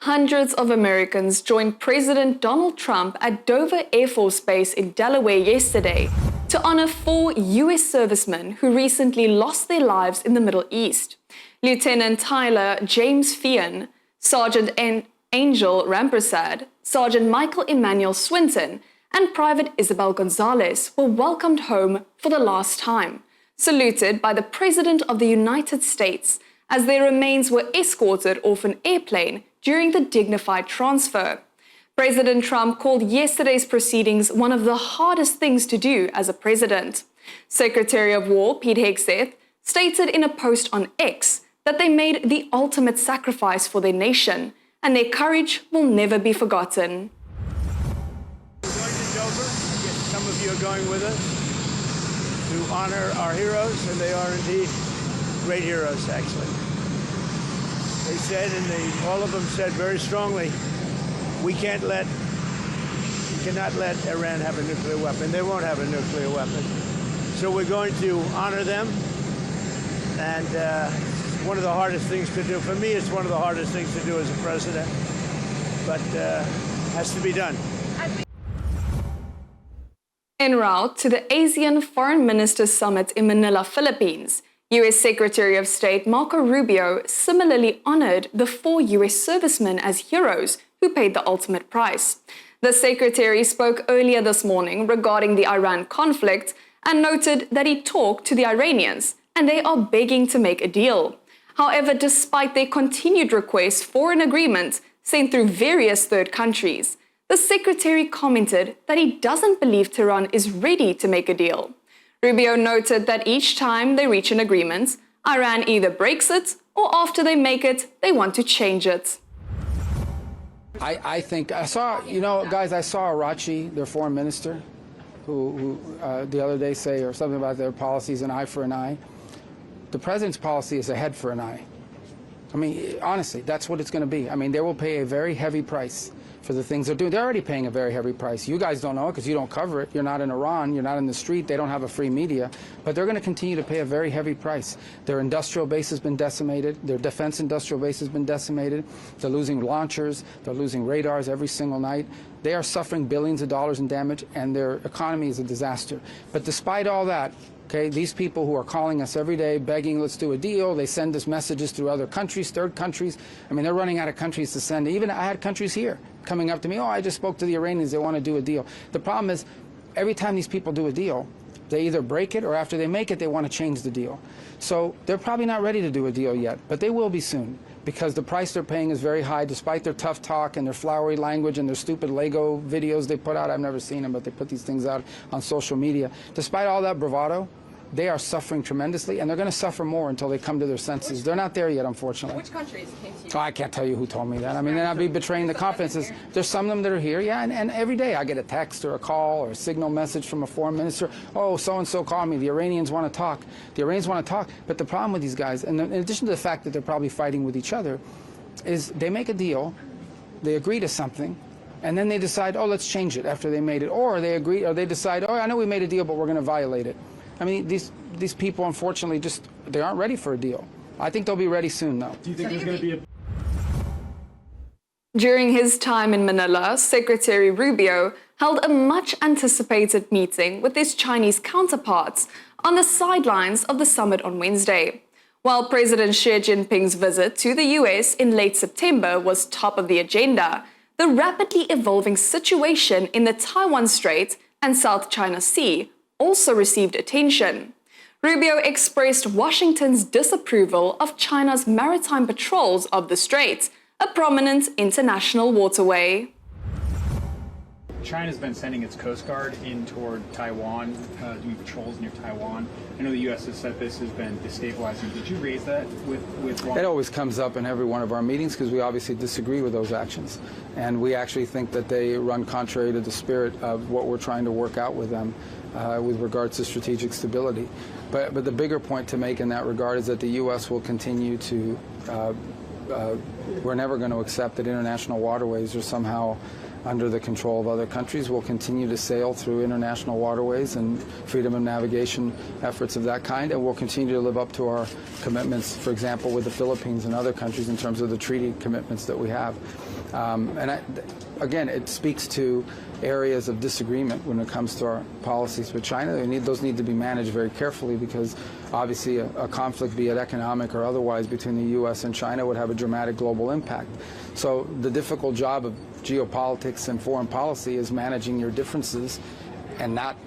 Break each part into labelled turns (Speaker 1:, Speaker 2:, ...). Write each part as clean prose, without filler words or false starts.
Speaker 1: Hundreds of Americans joined President Donald Trump at Dover Air Force Base in Delaware yesterday to honor 4 U.S. servicemen who recently lost their lives in the Middle East. Lieutenant Tyler James Feehan, Sergeant Angel Rampersad, Sergeant Michael Emmanuel Swinton, and Private Isabel Gonzalez were welcomed home for the last time, saluted by the President of the United States as their remains were escorted off an airplane during the dignified transfer. President Trump called yesterday's proceedings one of the hardest things to do as a president. Secretary of War Pete Hegseth stated in a post on X that they made the ultimate sacrifice for their nation, and their courage will never be forgotten.
Speaker 2: We're going to Dover. Some of you are going with us to honor our heroes, and they are indeed great heroes, actually. They said, and all of them said very strongly, we cannot let Iran have a nuclear weapon. They won't have a nuclear weapon. So we're going to honor them, and one of the hardest things to do. For me, it's one of the hardest things to do as a president, but has to be done.
Speaker 1: En route to the ASEAN Foreign Ministers Summit in Manila, Philippines, U.S. Secretary of State Marco Rubio similarly honored the 4 U.S. servicemen as heroes who paid the ultimate price. The secretary spoke earlier this morning regarding the Iran conflict and noted that he talked to the Iranians and they are begging to make a deal. However, despite their continued requests for an agreement sent through various third countries, the secretary commented that he doesn't believe Tehran is ready to make a deal. Rubio noted that each time they reach an agreement, Iran either breaks it or after they make it, they want to change it.
Speaker 3: I think I saw, guys, I saw Arachi, their foreign minister, who the other day say or something about their policies, an eye for an eye. The president's policy is a head for an eye. I mean, honestly, that's what it's going to be. I mean, they will pay a very heavy price for the things they're doing. They're already paying a very heavy price. You guys don't know it because you don't cover it. You're not in Iran. You're not in the street. They don't have a free media. But they're going to continue to pay a very heavy price. Their industrial base has been decimated. Their defense industrial base has been decimated. They're losing launchers. They're losing radars every single night. They are suffering billions of dollars in damage, and their economy is a disaster. But despite all that, okay, these people who are calling us every day, begging, let's do a deal, they send us messages through other countries, third countries. I mean, they're running out of countries to send. Even I had countries here coming up to me, oh, I just spoke to the Iranians, they want to do a deal. The problem is, every time these people do a deal, they either break it or after they make it, they want to change the deal. So they're probably not ready to do a deal yet, but they will be soon, because the price they're paying is very high, despite their tough talk and their flowery language and their stupid Lego videos they put out. I've never seen them, but they put these things out on social media. Despite all that bravado, they are suffering tremendously, and they're going to suffer more until they come to their senses. They're not there yet, unfortunately.
Speaker 4: Which countries came to you?
Speaker 3: Oh, I can't tell you who told me that. I mean, then I'd be betraying the confidences. There's some of them that are here, yeah, and every day I get a text or a call or a signal message from a foreign minister. Oh, so-and-so called me. The Iranians want to talk. The Iranians want to talk. But the problem with these guys, and in addition to the fact that they're probably fighting with each other, is they make a deal, they agree to something, and then they decide, oh, let's change it after they made it. Or they agree, or they decide, oh, I know we made a deal, but we're going to violate it. I mean, these people, unfortunately, they aren't ready for a deal. I think they'll be ready soon, though.
Speaker 5: Do you think there's going to be a...
Speaker 1: During his time in Manila, Secretary Rubio held a much-anticipated meeting with his Chinese counterparts on the sidelines of the summit on Wednesday. While President Xi Jinping's visit to the U.S. in late September was top of the agenda, the rapidly evolving situation in the Taiwan Strait and South China Sea also received attention. Rubio expressed Washington's disapproval of China's maritime patrols of the strait, a prominent international waterway.
Speaker 5: China's been sending its Coast Guard in toward Taiwan, doing patrols near Taiwan. I know the U.S. has said this has been destabilizing. Did you raise that with Washington?
Speaker 3: It always comes up in every one of our meetings because we obviously disagree with those actions. And we actually think that they run contrary to the spirit of what we're trying to work out with them with regards to strategic stability. But the bigger point to make in that regard is that the U.S. will continue to, we're never going to accept that international waterways are somehow under the control of other countries. We'll continue to sail through international waterways and freedom of navigation efforts of that kind, and we'll continue to live up to our commitments, for example, with the Philippines and other countries in terms of the treaty commitments that we have. Again, it speaks to areas of disagreement when it comes to our policies with China. Those need to be managed very carefully because obviously a conflict, be it economic or otherwise, between the U.S. and China would have a dramatic global impact. So the difficult job of geopolitics and foreign policy is managing your differences and not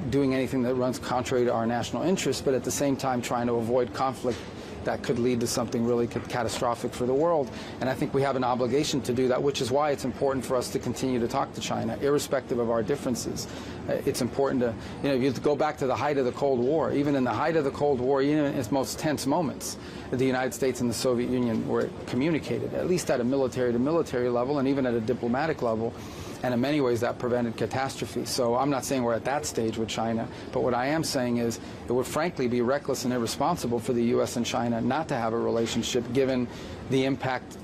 Speaker 3: doing anything that runs contrary to our national interests, but at the same time trying to avoid conflict that could lead to something really catastrophic for the world. And I think we have an obligation to do that, which is why it's important for us to continue to talk to China, irrespective of our differences. It's important to, if you go back to the height of the Cold War, even in the height of the Cold War, even in its most tense moments, the United States and the Soviet Union were communicated, at least at a military-to-military level and even at a diplomatic level. And in many ways, that prevented catastrophe. So I'm not saying we're at that stage with China, but what I am saying is it would frankly be reckless and irresponsible for the U.S. and China not to have a relationship, given the impact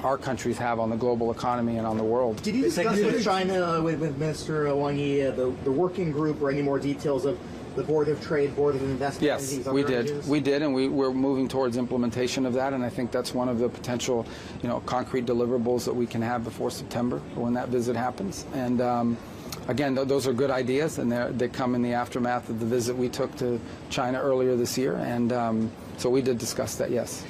Speaker 3: our countries have on the global economy and on the world.
Speaker 4: Did you discuss with China, with Minister Wang Yi, the working group, or any more details of the Board of Trade, Board of Investment?
Speaker 3: Yes, we did. We did, and we're moving towards implementation of that, and I think that's one of the potential, concrete deliverables that we can have before September when that visit happens. And again, those are good ideas, and they come in the aftermath of the visit we took to China earlier this year, and so we did discuss that, yes.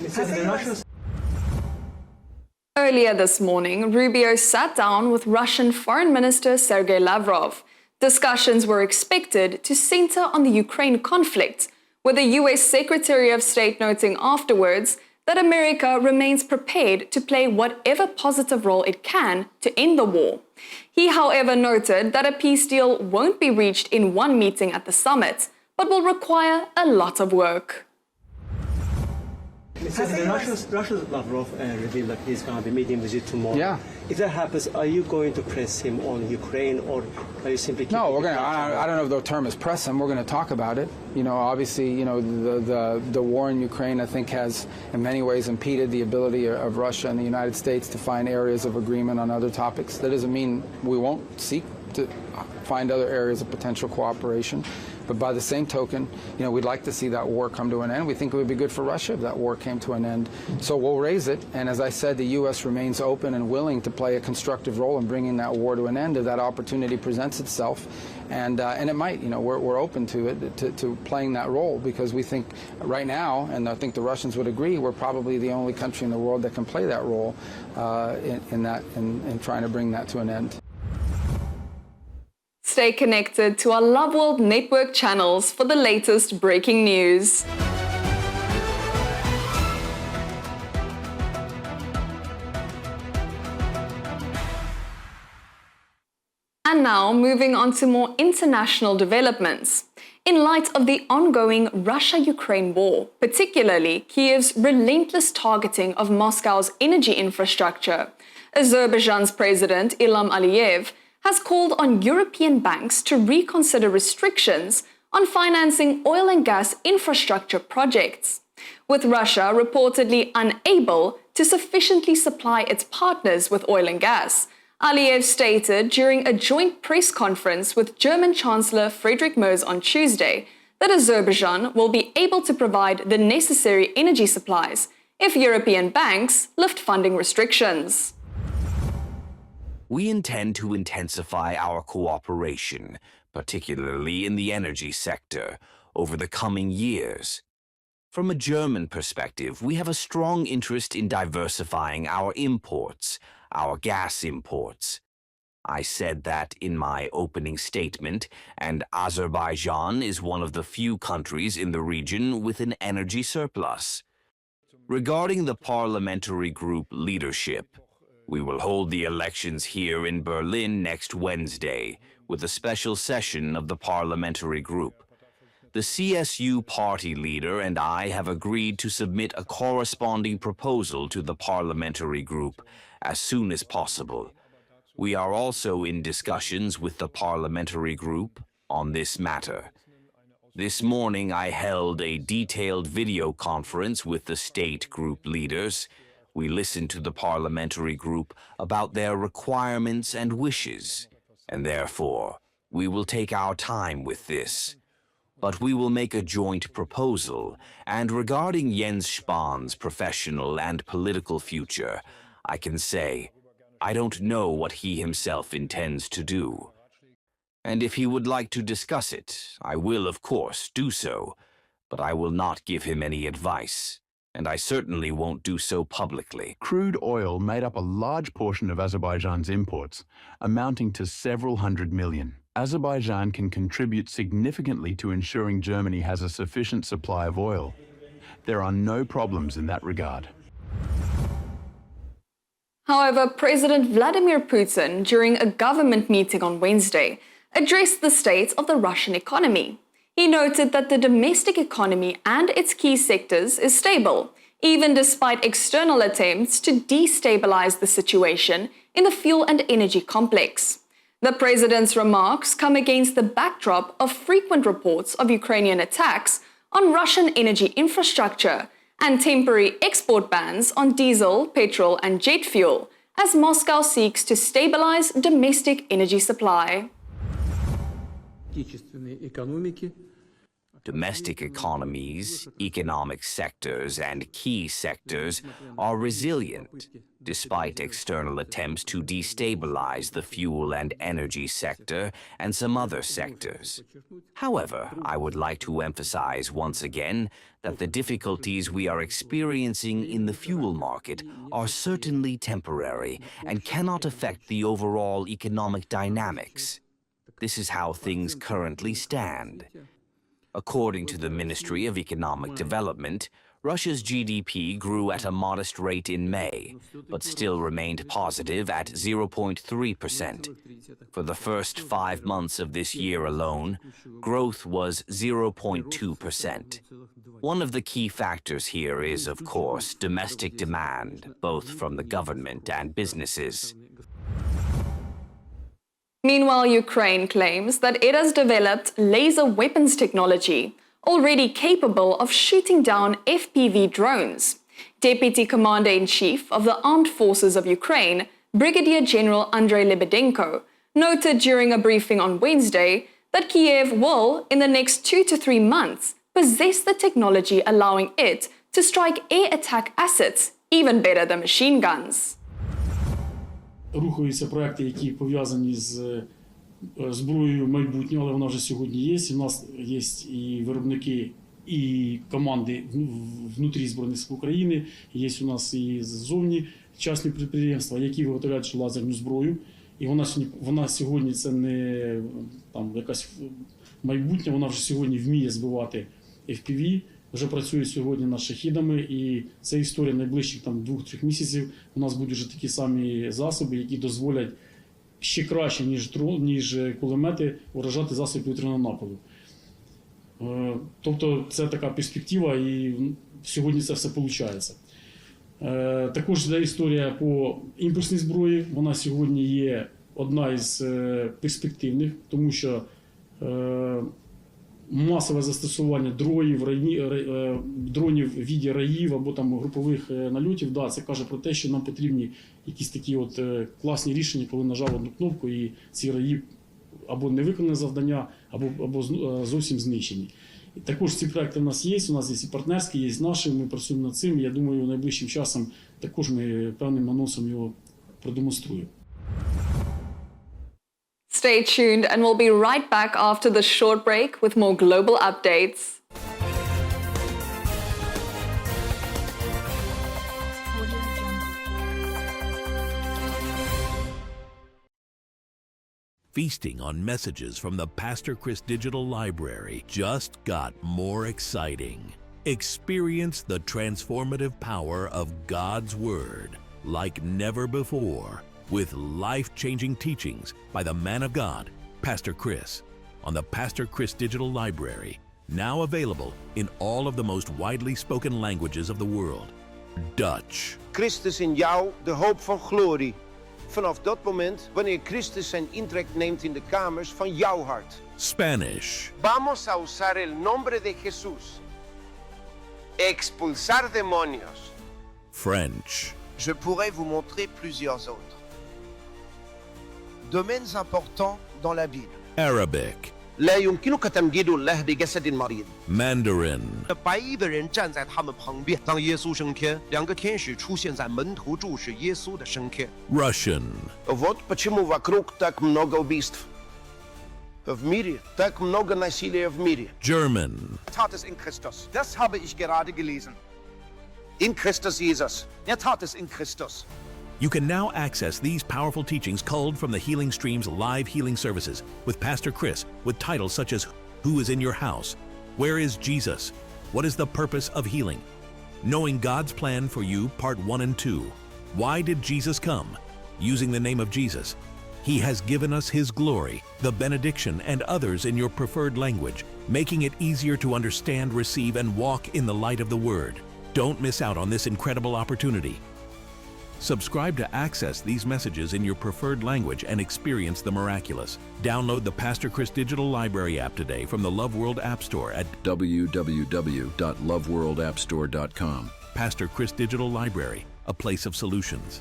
Speaker 1: Earlier this morning, Rubio sat down with Russian Foreign Minister Sergei Lavrov. Discussions were expected to center on the Ukraine conflict, with the U.S. Secretary of State noting afterwards that America remains prepared to play whatever positive role it can to end the war. He, however, noted that a peace deal won't be reached in one meeting at the summit, but will require a lot of work.
Speaker 6: Russia's Lavrov revealed that he's going to be meeting with you tomorrow.
Speaker 3: Yeah.
Speaker 6: If that happens, are you going to press him on Ukraine, or are you simply keeping
Speaker 3: No, we're going to. I don't know if the term is press him. We're going to talk about it. Obviously, the war in Ukraine, I think, has in many ways impeded the ability of Russia and the United States to find areas of agreement on other topics. That doesn't mean we won't seek to find other areas of potential cooperation. But by the same token, we'd like to see that war come to an end. We think it would be good for Russia if that war came to an end. So we'll raise it. And as I said, the U.S. remains open and willing to play a constructive role in bringing that war to an end if that opportunity presents itself. And it might. We're open to it, to playing that role, because we think right now, and I think the Russians would agree, we're probably the only country in the world that can play that role in trying to bring that to an end.
Speaker 1: Stay connected to our Love World Network channels for the latest breaking news. And now, moving on to more international developments. In light of the ongoing Russia-Ukraine war, particularly Kiev's relentless targeting of Moscow's energy infrastructure, Azerbaijan's President Ilham Aliyev has called on European banks to reconsider restrictions on financing oil and gas infrastructure projects, with Russia reportedly unable to sufficiently supply its partners with oil and gas. Aliyev stated during a joint press conference with German Chancellor Friedrich Merz on Tuesday that Azerbaijan will be able to provide the necessary energy supplies if European banks lift funding restrictions.
Speaker 7: We intend to intensify our cooperation, particularly in the energy sector, over the coming years. From a German perspective, we have a strong interest in diversifying our imports, our gas imports. I said that in my opening statement, and Azerbaijan is one of the few countries in the region with an energy surplus. Regarding the parliamentary group leadership, we will hold the elections here in Berlin next Wednesday with a special session of the parliamentary group. The CSU party leader and I have agreed to submit a corresponding proposal to the parliamentary group as soon as possible. We are also in discussions with the parliamentary group on this matter. This morning I held a detailed video conference with the state group leaders. We listened to the parliamentary group about their requirements and wishes, and therefore we will take our time with this. But we will make a joint proposal, and regarding Jens Spahn's professional and political future, I can say I don't know what he himself intends to do. And if he would like to discuss it, I will, of course, do so, but I will not give him any advice, and I certainly won't do so publicly.
Speaker 8: Crude oil made up a large portion of Azerbaijan's imports, amounting to several hundred million. Azerbaijan can contribute significantly to ensuring Germany has a sufficient supply of oil. There are no problems in that regard.
Speaker 1: However, President Vladimir Putin, during a government meeting on Wednesday, addressed the state of the Russian economy. He noted that the domestic economy and its key sectors is stable, even despite external attempts to destabilize the situation in the fuel and energy complex. The president's remarks come against the backdrop of frequent reports of Ukrainian attacks on Russian energy infrastructure and temporary export bans on diesel, petrol, and jet fuel, as Moscow seeks to stabilize domestic energy supply.
Speaker 7: Domestic economies, economic sectors, and key sectors are resilient, despite external attempts to destabilize the fuel and energy sector and some other sectors. However, I would like to emphasize once again that the difficulties we are experiencing in the fuel market are certainly temporary and cannot affect the overall economic dynamics. This is how things currently stand. According to the Ministry of Economic Development, Russia's GDP grew at a modest rate in May, but still remained positive at 0.3%. For the first 5 months of this year alone, growth was 0.2%. One of the key factors here is, of course, domestic demand, both from the government and businesses.
Speaker 1: Meanwhile, Ukraine claims that it has developed laser weapons technology, already capable of shooting down FPV drones. Deputy Commander-in-Chief of the Armed Forces of Ukraine, Brigadier General Andrei Lebedenko, noted during a briefing on Wednesday that Kiev will, in the next 2 to 3 months, possess the technology allowing it to strike air attack assets even better than machine guns.
Speaker 9: Рухаються проекти, які пов'язані з зброєю майбутнього, але вона вже сьогодні є. І в нас є і виробники, і команди внутрі Збройних сил України. Є у нас і ззовні частні підприємства, які виготовляють лазерну зброю. І вона сьогодні це не там якась майбутнє, вона вже сьогодні вміє збивати FPV. Вже працює сьогодні над шахідами, і це історія найближчих 2-3 місяців. У нас будуть вже такі самі засоби, які дозволять ще краще, ніж кулемети, уражати засоби повітряного нападу. Тобто це така перспектива, і сьогодні це все виходить. Також йде історія по імпульсній зброї. Вона сьогодні є одна із перспективних, тому що масове застосування дронів в віді раїв або там групових нальотів, да, це каже про те, що нам потрібні якісь такі от класні рішення, коли нажав одну кнопку і ці раї або не виконане завдання, або зовсім знищені. І також ці проекти в нас є і партнерські, є наші, ми працюємо над цим. Я думаю, найближчим часом також ми певним анонсом його продемонструємо.
Speaker 1: Stay tuned and we'll be right back after the short break with more global updates.
Speaker 10: Feasting on messages from the Pastor Chris Digital Library just got more exciting. Experience the transformative power of God's Word like never before, with life-changing teachings by the man of God, Pastor Chris, on the Pastor Chris Digital Library, now available in all of the most widely spoken languages of the world. Dutch.
Speaker 11: Christus in jou, de hoop van glorie. Vanaf dat moment, wanneer Christus zijn intrek neemt in de kamers van jouw hart.
Speaker 10: Spanish.
Speaker 11: Vamos a usar el nombre de Jesús. Expulsar demonios.
Speaker 10: French.
Speaker 11: Je pourrais vous montrer plusieurs autres domaines importants dans la Bible.
Speaker 10: Arabic.
Speaker 11: لا يمكنك تمجيد الله بجسد مريض.
Speaker 10: Mandarin.
Speaker 11: 100亿的人站在他们旁边，当耶稣升天，2个天使出现在门徒注视耶稣的升天。
Speaker 10: Russian.
Speaker 11: Вот почему вокруг так много убийств. В мире так много насилия в мире.
Speaker 10: German.
Speaker 11: Tat es in Christus. Das habe ich gerade gelesen. In Christus Jesus. Tat es in Christus.
Speaker 10: You can now access these powerful teachings culled from the Healing Stream's live healing services with Pastor Chris with titles such as Who is in Your House? Where is Jesus? What is the Purpose of Healing? Knowing God's Plan for You, Part 1 and 2. Why did Jesus come? Using the name of Jesus. He has given us His glory, the benediction, and others in your preferred language, making it easier to understand, receive, and walk in the light of the Word. Don't miss out on this incredible opportunity. Subscribe to access these messages in your preferred language and experience the miraculous. Download the Pastor Chris Digital Library app today from the Love World App Store at www.loveworldappstore.com. Pastor Chris Digital Library, a place of solutions.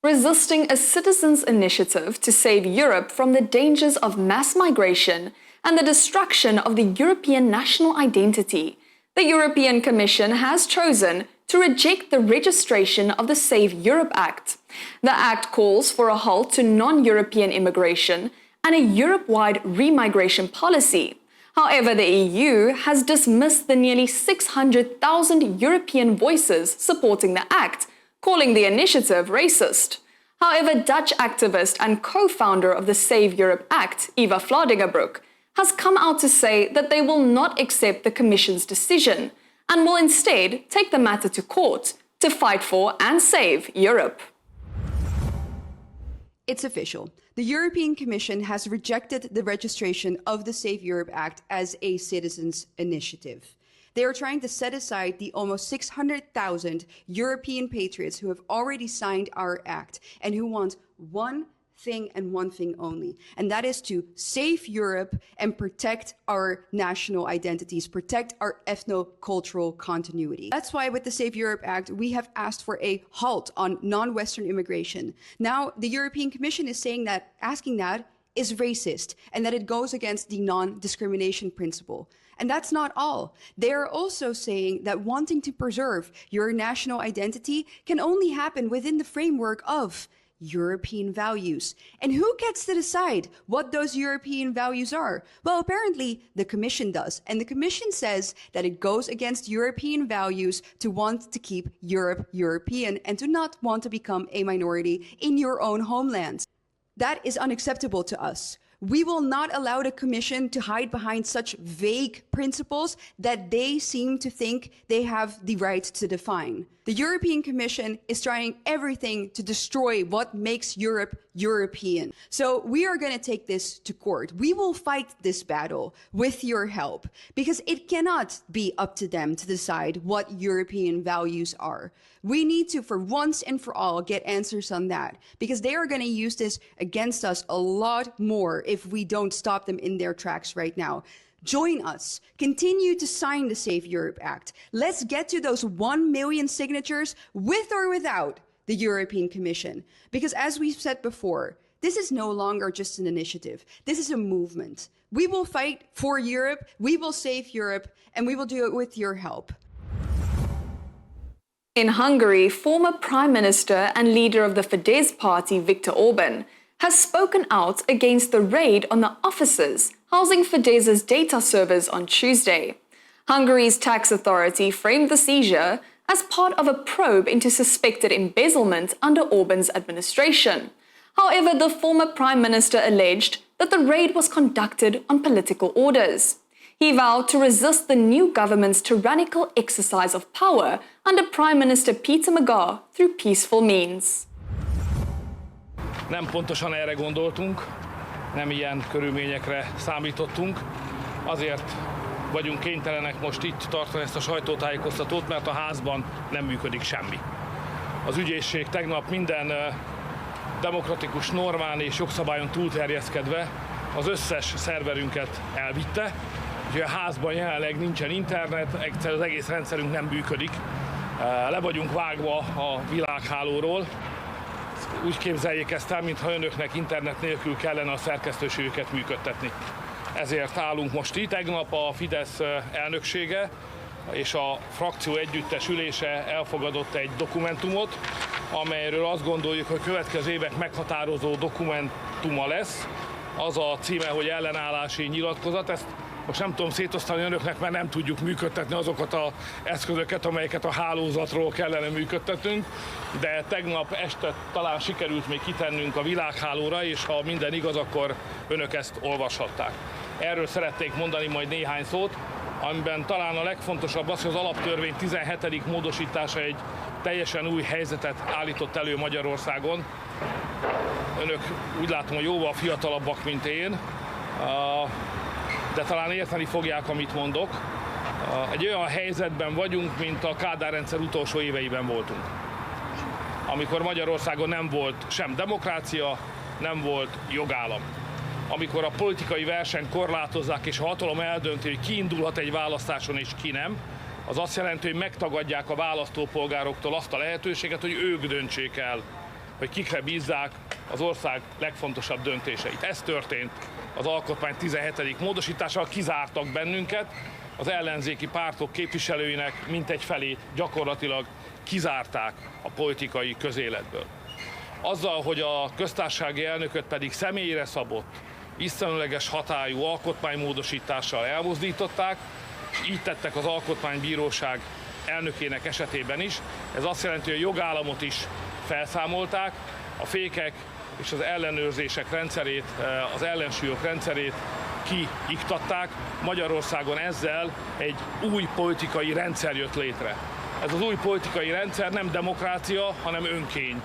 Speaker 1: Resisting a citizens' initiative to save Europe from the dangers of mass migration and the destruction of the European national identity, the European Commission has chosen to reject the registration of the Save Europe Act. The act calls for a halt to non-European immigration and a Europe-wide remigration policy. However, the EU has dismissed the nearly 600,000 European voices supporting the act, calling the initiative racist. However, Dutch activist and co-founder of the Save Europe Act, Eva Vlaardingerbroek, has come out to say that they will not accept the Commission's decision and will instead take the matter to court to fight for and save Europe.
Speaker 12: It's official. The European Commission has rejected the registration of the Save Europe Act as a citizens' initiative. They are trying to set aside the almost 600,000 European patriots who have already signed our act and who want one thing and one thing only, and that is to save Europe and protect our national identities, protect our ethno-cultural continuity. That's why with the Save Europe Act, we have asked for a halt on non-Western immigration. Now, the European Commission is saying that, asking that is racist and that it goes against the non-discrimination principle. And that's not all. They are also saying that wanting to preserve your national identity can only happen within the framework of European values. And who gets to decide what those European values are? Well, apparently the Commission does. And the Commission says that it goes against European values to want to keep Europe European and to not want to become a minority in your own homelands. That is unacceptable to us. We will not allow the Commission to hide behind such vague principles that they seem to think they have the right to define. The European Commission is trying everything to destroy what makes Europe European. So we are going to take this to court. We will fight this battle with your help because it cannot be up to them to decide what European values are. We need to, for once and for all, get answers on that because they are going to use this against us a lot more if we don't stop them in their tracks right now. Join us. Continue to sign the Save Europe Act. Let's get to those 1 million signatures with or without the European Commission. Because as we've said before, this is no longer just an initiative. This is a movement. We will fight for Europe, we will save Europe, and we will do it with your help.
Speaker 1: In Hungary, former Prime Minister and leader of the Fidesz party, Viktor Orban, has spoken out against the raid on the offices housing Fidesz's data servers on Tuesday. Hungary's tax authority framed the seizure as part of a probe into suspected embezzlement under Orban's administration. However, the former Prime Minister alleged that the raid was conducted on political orders. He vowed to resist the new government's tyrannical exercise of power under Prime Minister Peter Magyar through peaceful means.
Speaker 13: Nem pontosan erre gondoltunk, nem ilyen körülményekre számítottunk, azért vagyunk kénytelenek most itt tartani ezt a sajtótájékoztatót, mert a házban nem működik semmi. Az ügyészség tegnap minden demokratikus normán és jogszabályon túlterjeszkedve az összes szerverünket elvitte, Úgyhogy a házban jelenleg nincsen internet, egyszerűen az egész rendszerünk nem működik. Le vagyunk vágva a világhálóról. Úgy képzeljék ezt el, mintha önöknek internet nélkül kellene a szerkesztőségüket működtetni. Ezért állunk most itt. Tegnap a Fidesz elnöksége és a frakció együttes ülése elfogadott egy dokumentumot, amelyről azt gondoljuk, hogy következő évek meghatározó dokumentuma lesz. Az a címe, hogy ellenállási nyilatkozat. Ezt most nem tudom szétosztani önöknek, mert nem tudjuk működtetni azokat az eszközöket, amelyeket a hálózatról kellene működtetnünk, de tegnap este talán sikerült még kitennünk a világhálóra, és ha minden igaz, akkor önök ezt olvashatták. Erről szeretnék mondani majd néhány szót, amiben talán a legfontosabb az, hogy az alaptörvény 17. módosítása egy teljesen új helyzetet állított elő Magyarországon. Önök úgy látom, hogy jóval fiatalabbak, mint én, de talán érteni fogják, amit mondok. Egy olyan helyzetben vagyunk, mint a Kádár rendszer utolsó éveiben voltunk. Amikor Magyarországon nem volt sem demokrácia, nem volt jogállam. Amikor a politikai versenyt korlátozzák, és a hatalom eldönti, hogy ki indulhat egy választáson és ki nem, az azt jelenti, hogy megtagadják a választópolgároktól azt a lehetőséget, hogy ők döntsék el, hogy kikre bízzák az ország legfontosabb döntéseit. Ez történt az alkotmány 17. módosítással, kizártak bennünket, az ellenzéki pártok képviselőinek mintegy felét gyakorlatilag kizárták a politikai közéletből. Azzal, hogy a köztársasági elnököt pedig személyre szabott, visszamenőleges hatályú alkotmánymódosítással elmozdították, és így tettek az Alkotmánybíróság elnökének esetében is. Ez azt jelenti, hogy a jogállamot is felszámolták, a fékek és az ellenőrzések rendszerét, az ellensúlyok rendszerét kiiktatták. Magyarországon ezzel egy új politikai rendszer jött létre. Ez az új politikai rendszer nem demokrácia, hanem önkény.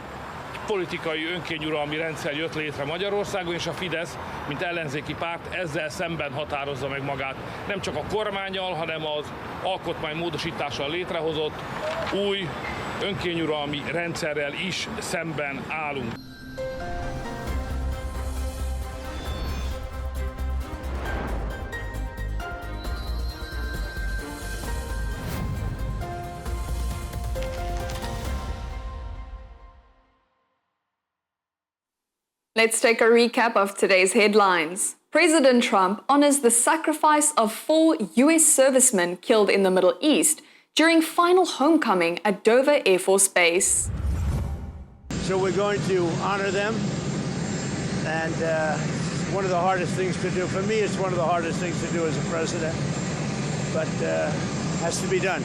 Speaker 13: Politikai önkényuralmi rendszer jött létre Magyarországon, és a Fidesz, mint ellenzéki párt ezzel szemben határozza meg magát. Nem csak a kormánnyal, hanem az alkotmánymódosítással létrehozott új önkényuralmi rendszerrel is szemben állunk.
Speaker 1: Let's take a recap of today's headlines. President Trump honors the sacrifice of 4 US servicemen killed in the Middle East during final homecoming at Dover Air Force Base.
Speaker 2: So we're going to honor them, and one of the hardest things to do. For me, it's one of the hardest things to do as a president, but has to be done.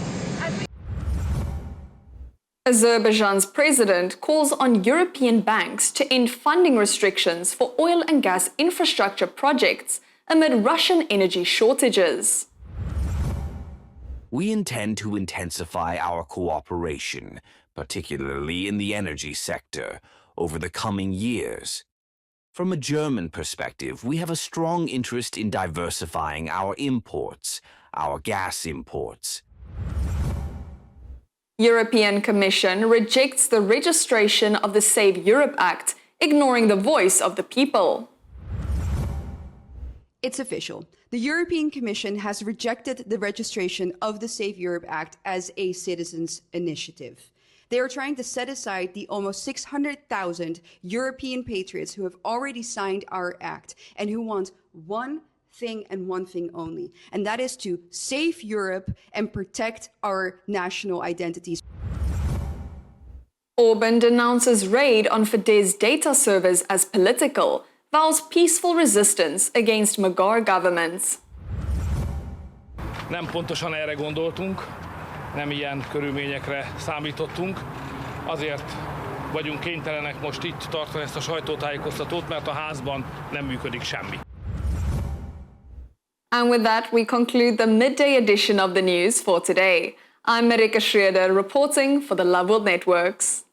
Speaker 1: Azerbaijan's president calls on European banks to end funding restrictions for oil and gas infrastructure projects amid Russian energy shortages.
Speaker 7: We intend to intensify our cooperation, particularly in the energy sector, over the coming years. From a German perspective, we have a strong interest in diversifying our imports, our gas imports.
Speaker 1: European Commission rejects the registration of the Save Europe Act, ignoring the voice of the people.
Speaker 12: It's official. The European Commission has rejected the registration of the Save Europe Act as a citizens' initiative. They are trying to set aside the almost 600,000 European patriots who have already signed our act and who want one thing and one thing only, and that is to save Europe and protect our national identities.
Speaker 1: Orban denounces raid on Fidesz data servers as political, vows peaceful resistance against Magyar governments.
Speaker 13: Nem pontosan erre gondoltunk, nem ilyen körülményekre számítottunk, azért vagyunk kénytelenek most itt tartani ezt a sajtótájékoztatót, mert a házban nem működik semmi.
Speaker 1: And with that, we conclude the midday edition of the news for today. I'm Marika Schroeder reporting for the Love World Networks.